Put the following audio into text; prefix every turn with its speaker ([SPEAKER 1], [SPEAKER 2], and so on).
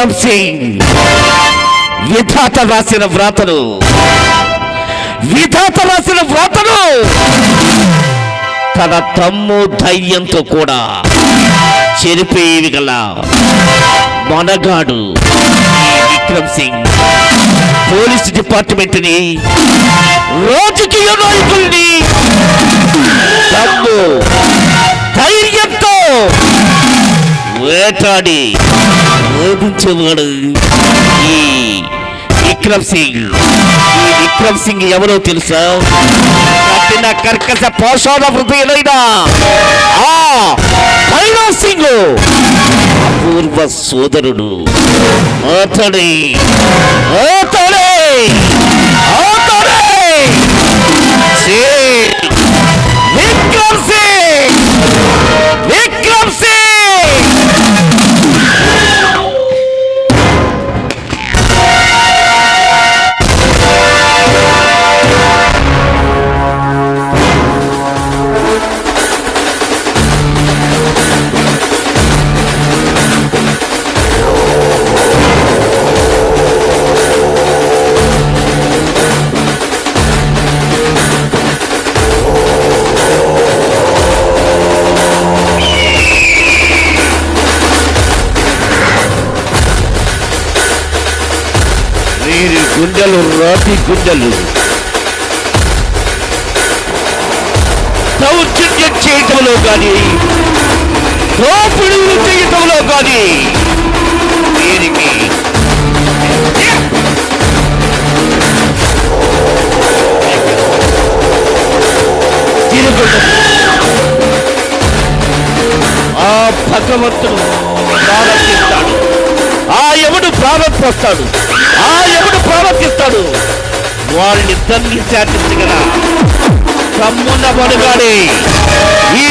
[SPEAKER 1] విక్రమ్ సింగ్ విధాత రాసిన వ్రాతను తన తమ్ము ధైర్యంతో కూడా చెరిపేవి గల మనగాడు విక్రమ్ సింగ్ పోలీస్ డిపార్ట్మెంట్ ని రాజకీయ నాయకుల్ని తమ్ము ధైర్యంతో వేటాడి ఓడించేవాడు ఈ విక్రమ్ సింగ్ ఎవరో తెలుసా? కఠిన కర్కశ పోషణ హృదయులైన ఆ భైరవ్ సింగ్ అపూర్వ సోదరుడు. అతడే విక్రమ్ సింగ్. వీరి గుండెలు రాతి గుండెలు. దౌర్జన్యం చేయటంలో కానీ దోపిడీలు చేయటంలో కానీ వీరికి ఆ భగవంతుడు ప్రారంభిస్తాడు. ఆ ఎవడు ప్రారంభిస్తాడు వాళ్ళిద్దరినీ శాసించగల కమ్మున్న పడుగాడే ఈ